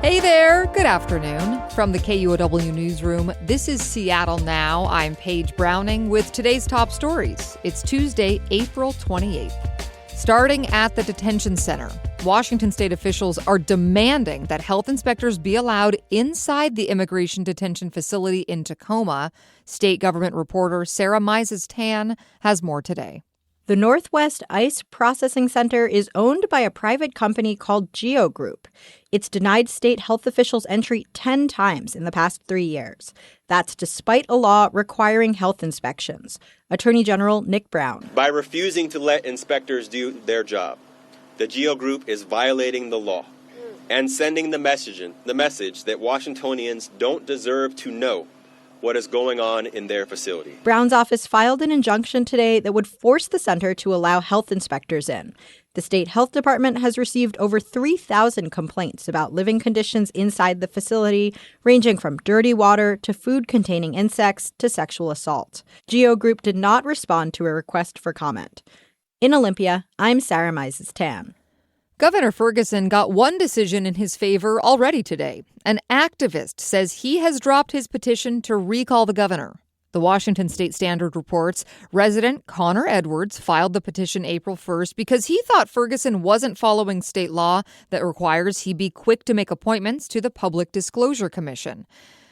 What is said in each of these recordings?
Hey there, good afternoon. From the KUOW newsroom, this is Seattle Now. I'm Paige Browning with today's top stories. It's Tuesday, April 28th. Starting at the detention center, Washington state officials are demanding that health inspectors be allowed inside the immigration detention facility in Tacoma. State government reporter Sarah Mises-Tan has more today. The Northwest ICE Processing Center is owned by a private company called KUOW Group. It's denied state health officials entry 10 times in the past 3 years. That's despite a law requiring health inspections. Attorney General Nick Brown. By refusing to let inspectors do their job, the KUOW Group is violating the law and sending the message that Washingtonians don't deserve to know what is going on in their facility. Brown's office filed an injunction today that would force the center to allow health inspectors in. The state health department has received over 3,000 complaints about living conditions inside the facility, ranging from dirty water to food containing insects to sexual assault. KUOW Group did not respond to a request for comment. In Olympia, I'm Sarah Mises-Tan. Governor Ferguson got one decision in his favor already today. An activist says he has dropped his petition to recall the governor. The Washington State Standard reports resident Connor Edwards filed the petition April 1st because he thought Ferguson wasn't following state law that requires he be quick to make appointments to the Public Disclosure Commission.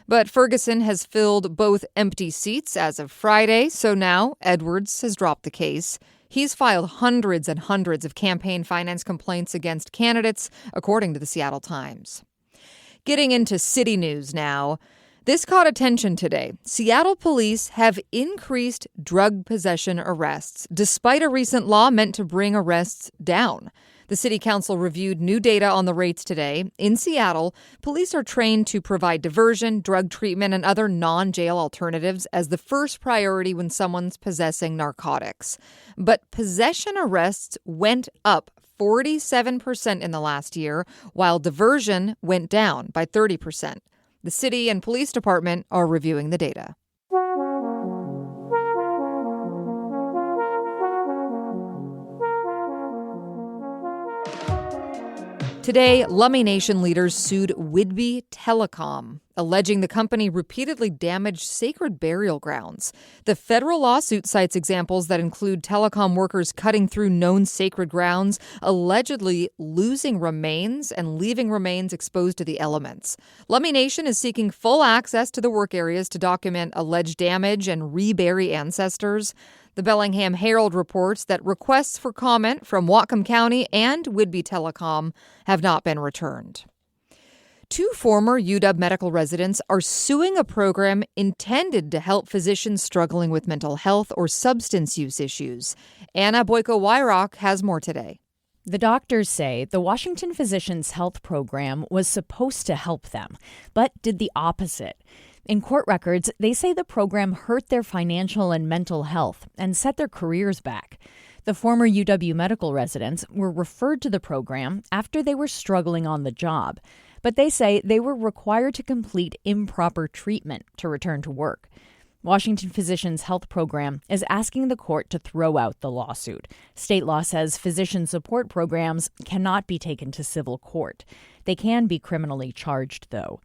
But Ferguson has filled both empty seats as of Friday, so now Edwards has dropped the case. He's filed hundreds and hundreds of campaign finance complaints against candidates, according to the Seattle Times. Getting into city news now. This caught attention today. Seattle police have increased drug possession arrests, despite a recent law meant to bring arrests down. The city council reviewed new data on the rates today. In Seattle, police are trained to provide diversion, drug treatment, and other non-jail alternatives as the first priority when someone's possessing narcotics. But possession arrests went up 47% in the last year, while diversion went down by 30%. The city and police department are reviewing the data. Today, Lummi Nation leaders sued Whidbey Telecom, alleging the company repeatedly damaged sacred burial grounds. The federal lawsuit cites examples that include telecom workers cutting through known sacred grounds, allegedly losing remains and leaving remains exposed to the elements. Lummi Nation is seeking full access to the work areas to document alleged damage and rebury ancestors. The Bellingham Herald reports that requests for comment from Whatcom County and Whidbey Telecom have not been returned. Two former UW medical residents are suing a program intended to help physicians struggling with mental health or substance use issues. Anna Boyko-Wyrock has more today. The doctors say the Washington Physicians Health Program was supposed to help them, but did the opposite. In court records, they say the program hurt their financial and mental health and set their careers back. The former UW medical residents were referred to the program after they were struggling on the job, but they say they were required to complete improper treatment to return to work. Washington Physicians Health Program is asking the court to throw out the lawsuit. State law says physician support programs cannot be taken to civil court. They can be criminally charged, though.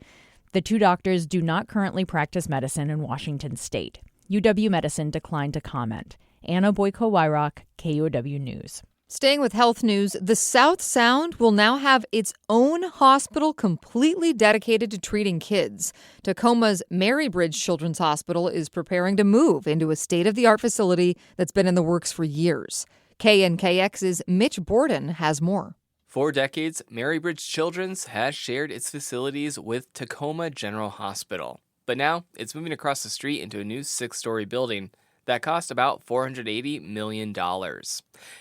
The two doctors do not currently practice medicine in Washington state. UW Medicine declined to comment. Anna Boyko-Wyrock, KUOW News. Staying with health news, the South Sound will now have its own hospital completely dedicated to treating kids. Tacoma's Marybridge Children's Hospital is preparing to move into a state-of-the-art facility that's been in the works for years. KNKX's Mitch Borden has more. For decades, Marybridge Children's has shared its facilities with Tacoma General Hospital. But now, it's moving across the street into a new 6-story building that cost about $480 million.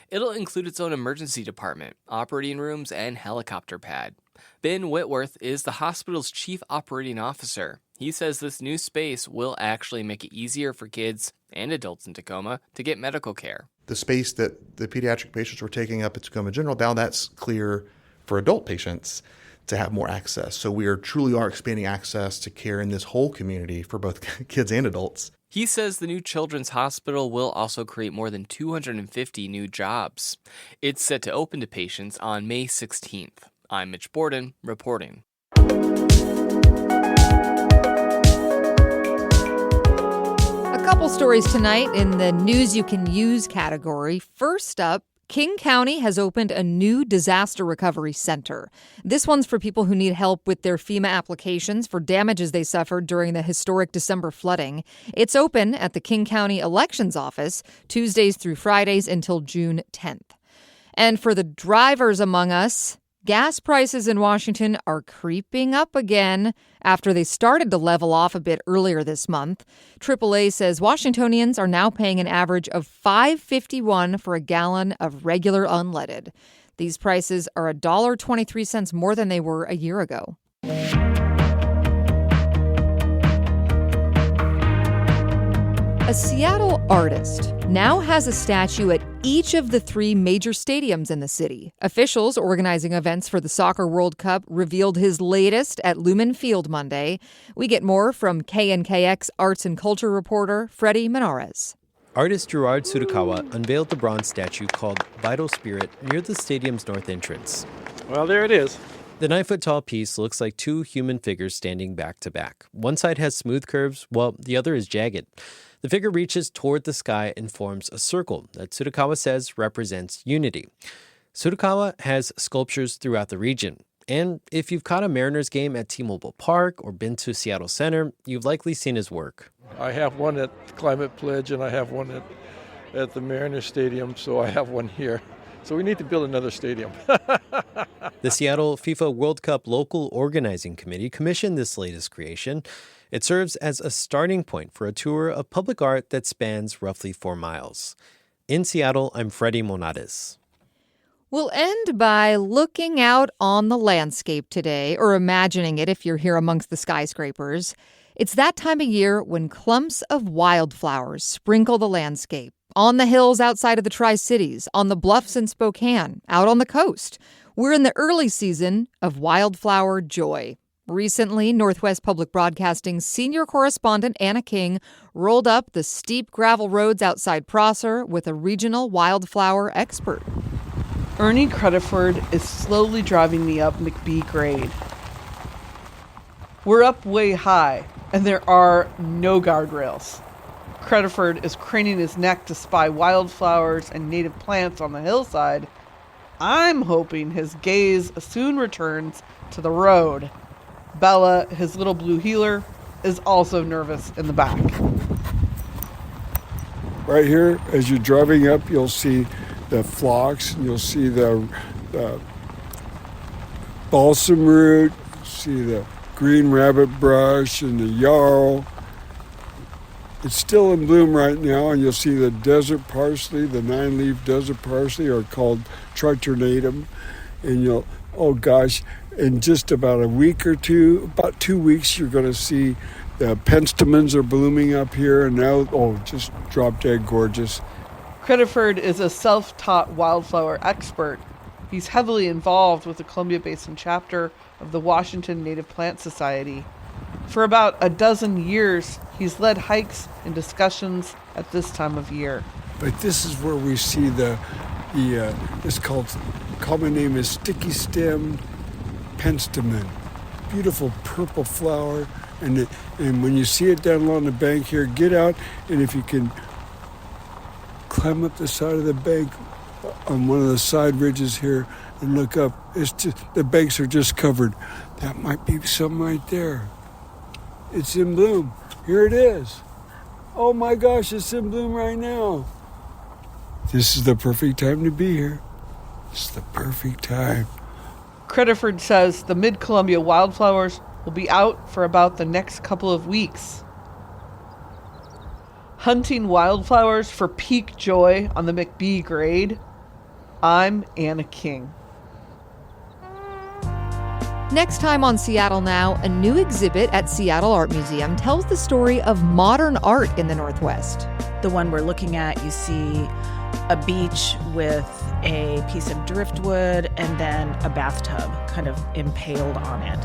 It'll include its own emergency department, operating rooms, and helicopter pad. Ben Whitworth is the hospital's chief operating officer. He says this new space will actually make it easier for kids and adults in Tacoma to get medical care. The space that the pediatric patients were taking up at Tacoma General, now that's clear for adult patients to have more access. So we truly are expanding access to care in this whole community for both kids and adults. He says the new children's hospital will also create more than 250 new jobs. It's set to open to patients on May 16th. I'm Mitch Borden, reporting. Couple stories tonight in the news you can use category. First up, King County has opened a new disaster recovery center. This one's for people who need help with their FEMA applications for damages they suffered during the historic December flooding. It's open at the King County Elections Office Tuesdays through Fridays until June 10th. And for the drivers among us, gas prices in Washington are creeping up again after they started to level off a bit earlier this month. AAA says Washingtonians are now paying an average of $5.51 for a gallon of regular unleaded. These prices are $1.23 more than they were a year ago. A Seattle artist now has a statue at each of the 3 major stadiums in the city. Officials organizing events for the Soccer World Cup revealed his latest at Lumen Field Monday. We get more from KNKX arts and culture reporter Freddie Menares. Artist Gerard Tsurukawa unveiled the bronze statue called Vital Spirit near the stadium's north entrance. Well, there it is. The 9-foot-tall piece looks like 2 human figures standing back to back. One side has smooth curves, while the other is jagged. The figure reaches toward the sky and forms a circle that Tsurukawa says represents unity. Tsurukawa has sculptures throughout the region. And if you've caught a Mariners game at T-Mobile Park or been to Seattle Center, you've likely seen his work. I have one at Climate Pledge and I have one at the Mariners Stadium, so I have one here. So we need to build another stadium. The Seattle FIFA World Cup Local Organizing Committee commissioned this latest creation. It serves as a starting point for a tour of public art that spans roughly 4 miles. In Seattle, I'm Freddie Menares. We'll end by looking out on the landscape today, or imagining it if you're here amongst the skyscrapers. It's that time of year when clumps of wildflowers sprinkle the landscape. On the hills outside of the Tri-Cities, on the bluffs in Spokane, out on the coast. We're in the early season of wildflower joy. Recently, Northwest Public Broadcasting's senior correspondent Anna King rolled up the steep gravel roads outside Prosser with a regional wildflower expert. Ernie Crediford is slowly driving me up McBee grade. We're up way high, and there are no guardrails. Crediford is craning his neck to spy wildflowers and native plants on the hillside. I'm hoping his gaze soon returns to the road. Bella, his little blue heeler, is also nervous in the back. Right here, as you're driving up, you'll see the phlox, and you'll see the balsam root, see the green rabbit brush and the yarrow. It's still in bloom right now, and you'll see the desert parsley, the 9-leaf desert parsley, are called tritornatum. And in just about a week or two, about 2 weeks, you're going to see the penstemons are blooming up here, and now, just drop dead gorgeous. Crediford is a self-taught wildflower expert. He's heavily involved with the Columbia Basin chapter of the Washington Native Plant Society. For about a dozen years, he's led hikes and discussions at this time of year. But this is where we see this common name is sticky stem penstemon. Beautiful purple flower, and when you see it down along the bank here, get out, and if you can climb up the side of the bank on one of the side ridges here and look up, it's just, the banks are just covered. That might be some right there. It's in bloom. Here it is. Oh my gosh, it's in bloom right now. This is the perfect time to be here. It's the perfect time. Crediford says the Mid-Columbia wildflowers will be out for about the next couple of weeks. Hunting wildflowers for peak joy on the McBee grade, I'm Anna King. Next time on Seattle Now, a new exhibit at Seattle Art Museum tells the story of modern art in the Northwest. The one we're looking at, you see a beach with a piece of driftwood and then a bathtub kind of impaled on it.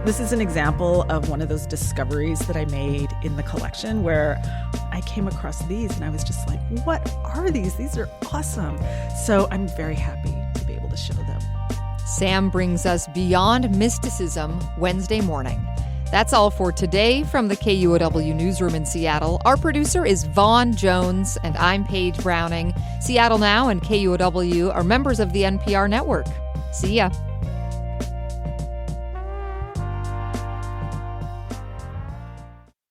This is an example of one of those discoveries that I made in the collection where I came across these and I was just like, what are these? These are awesome. So I'm very happy to be able to show them. Sam brings us Beyond Mysticism Wednesday morning. That's all for today from the KUOW newsroom in Seattle. Our producer is Vaughn Jones, and I'm Paige Browning. Seattle Now and KUOW are members of the NPR network. See ya.